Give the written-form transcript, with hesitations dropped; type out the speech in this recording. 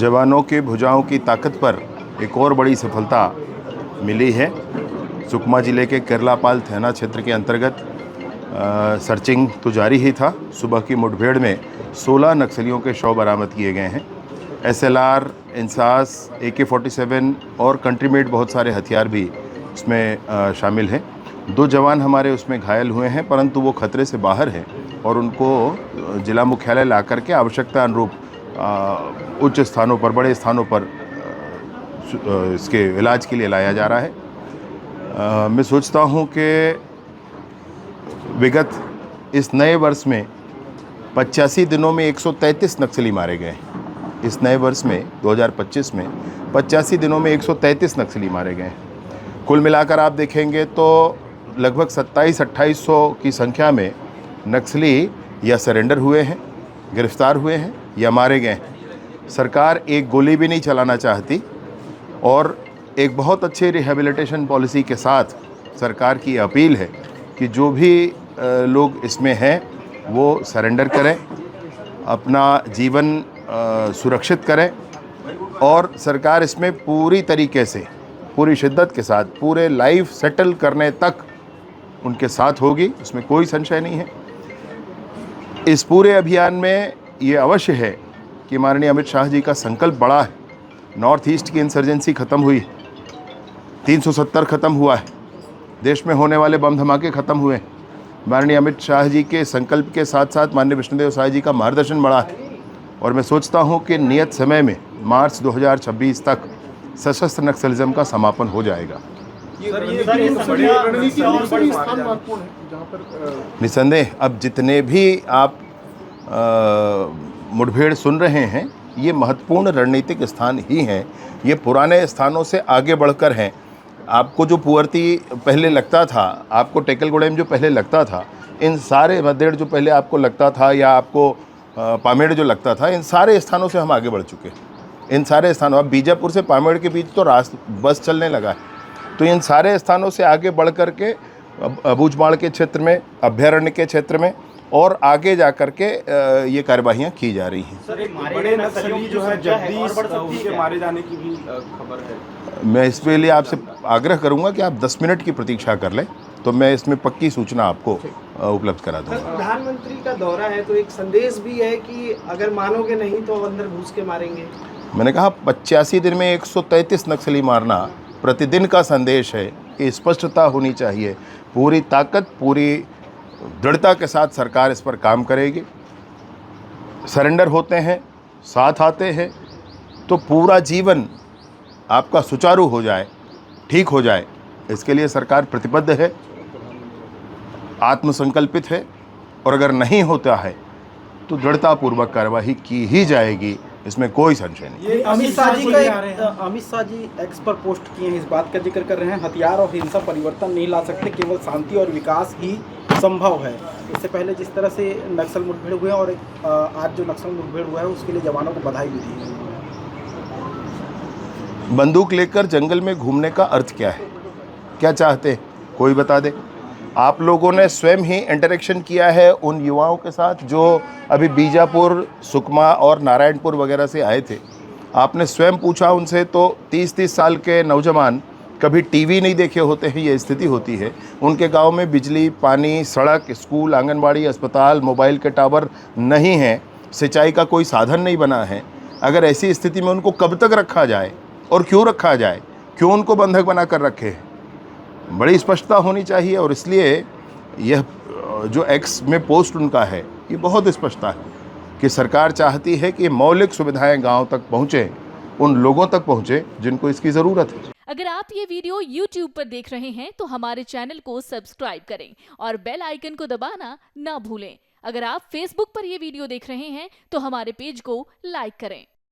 जवानों के भुजाओं की ताकत पर एक और बड़ी सफलता मिली है। सुकमा जिले के केरलापाल थाना क्षेत्र के अंतर्गत सर्चिंग तो जारी ही था। सुबह की मुठभेड़ में 16 नक्सलियों के शव बरामद किए गए हैं। SLR, इंसास, AK-47 और कंट्रीमेड बहुत सारे हथियार भी इसमें शामिल हैं। 2 जवान हमारे उसमें घायल हुए हैं, परंतु वो खतरे से बाहर हैं और उनको जिला मुख्यालय ला करके आवश्यकता अनुरूप उच्च स्थानों पर, बड़े स्थानों पर इसके इलाज के लिए लाया जा रहा है। मैं सोचता हूँ कि विगत इस नए वर्ष में 85 दिनों में 133 नक्सली मारे गए। इस नए वर्ष में 2025 में 85 दिनों में 133 नक्सली मारे गए। कुल मिलाकर आप देखेंगे तो लगभग 2700-2800 की संख्या में नक्सली या सरेंडर हुए हैं, गिरफ्तार हुए हैं या मारे गए हैं। सरकार एक गोली भी नहीं चलाना चाहती और एक बहुत अच्छे रिहेबिलिटेशन पॉलिसी के साथ सरकार की अपील है कि जो भी लोग इसमें हैं वो सरेंडर करें, अपना जीवन सुरक्षित करें और सरकार इसमें पूरी तरीके से, पूरी शिद्दत के साथ, पूरे लाइफ सेटल करने तक उनके साथ होगी, इसमें कोई संशय नहीं है। इस पूरे अभियान में ये अवश्य है कि माननीय अमित शाह जी का संकल्प बड़ा है। नॉर्थ ईस्ट की इंसर्जेंसी ख़त्म हुई, 370 ख़त्म हुआ है, देश में होने वाले बम धमाके ख़त्म हुए। माननीय अमित शाह जी के संकल्प के साथ साथ माननीय विष्णुदेव साय जी का मार्गदर्शन बड़ा है और मैं सोचता हूं कि नियत समय में मार्च 2026 तक सशस्त्र नक्सलिज्म का समापन हो जाएगा। निसंदेह अब जितने भी आप मुठभेड़ सुन रहे हैं ये महत्वपूर्ण रणनीतिक स्थान ही हैं। ये पुराने स्थानों से आगे बढ़कर हैं। आपको जो पुअर्ती पहले लगता था, आपको टेकलगुड़ेम जो पहले लगता था, इन सारे मदेड़ जो पहले आपको लगता था या आपको पामेड़ जो लगता था, इन सारे स्थानों से हम आगे बढ़ चुके हैं। इन सारे स्थानों, अब बीजापुर से पामेड़ के बीच तो बस चलने लगा है। तो इन सारे स्थानों से आगे बढ़ कर के अबूझमाड़ के क्षेत्र में, अभ्यारण्य के क्षेत्र में और आगे जा कर के ये कार्यवाहियाँ की जा रही हैं। सर, बड़े नक्सली जो है जगदीश, उसके मारे जाने की भी खबर है। मैं इसके लिए आपसे आग्रह करूंगा कि आप 10 मिनट की प्रतीक्षा कर लें, तो मैं इसमें पक्की सूचना आपको उपलब्ध करा दूंगा। प्रधानमंत्री का दौरा है तो एक संदेश भी है कि अगर मानोगे नहीं तो अंदर घुस के मारेंगे। मैंने कहा 85 दिन में 133 नक्सली मारना प्रतिदिन का संदेश है कि स्पष्टता होनी चाहिए। पूरी ताकत, पूरी दृढ़ता के साथ सरकार इस पर काम करेगी। सरेंडर होते हैं, साथ आते हैं तो पूरा जीवन आपका सुचारू हो जाए, ठीक हो जाए, इसके लिए सरकार प्रतिबद्ध है, आत्मसंकल्पित है और अगर नहीं होता है तो दृढ़तापूर्वक कार्रवाई की ही जाएगी, इसमें कोई संशय नहीं। ये अमित शाह जी एक्स पर पोस्ट किए हैं, इस बात का जिक्र कर रहे हैं हथियार और हिंसा परिवर्तन नहीं ला सकते, केवल शांति और विकास ही संभव है। इससे पहले जिस तरह से नक्सल मुठभेड़ हुए और आज जो नक्सल मुठभेड़ हुआ है उसके लिए जवानों को बधाई भी दी है। बंदूक लेकर जंगल में घूमने का अर्थ क्या है, क्या चाहते हैं, कोई बता दे। आप लोगों ने स्वयं ही इंटरेक्शन किया है उन युवाओं के साथ जो अभी बीजापुर, सुकमा और नारायणपुर वगैरह से आए थे। आपने स्वयं पूछा उनसे तो 30-30 साल के नौजवान कभी टीवी नहीं देखे होते हैं, ये स्थिति होती है। उनके गांव में बिजली, पानी, सड़क, स्कूल, आंगनबाड़ी, अस्पताल, मोबाइल के टावर नहीं हैं, सिंचाई का कोई साधन नहीं बना है। अगर ऐसी स्थिति में उनको कब तक रखा जाए और क्यों रखा जाए, क्यों उनको बंधक बना कर रखे हैं, बड़ी स्पष्टता होनी चाहिए। और इसलिए यह जो एक्स में पोस्ट उनका है ये बहुत स्पष्टता है कि सरकार चाहती है कि मौलिक सुविधाएं गांव तक पहुंचे, उन लोगों तक पहुंचे जिनको इसकी ज़रूरत है। अगर आप ये वीडियो YouTube पर देख रहे हैं तो हमारे चैनल को सब्सक्राइब करें और बेल आइकन को दबाना ना भूलें। अगर आप Facebook पर ये वीडियो देख रहे हैं तो हमारे पेज को लाइक करें।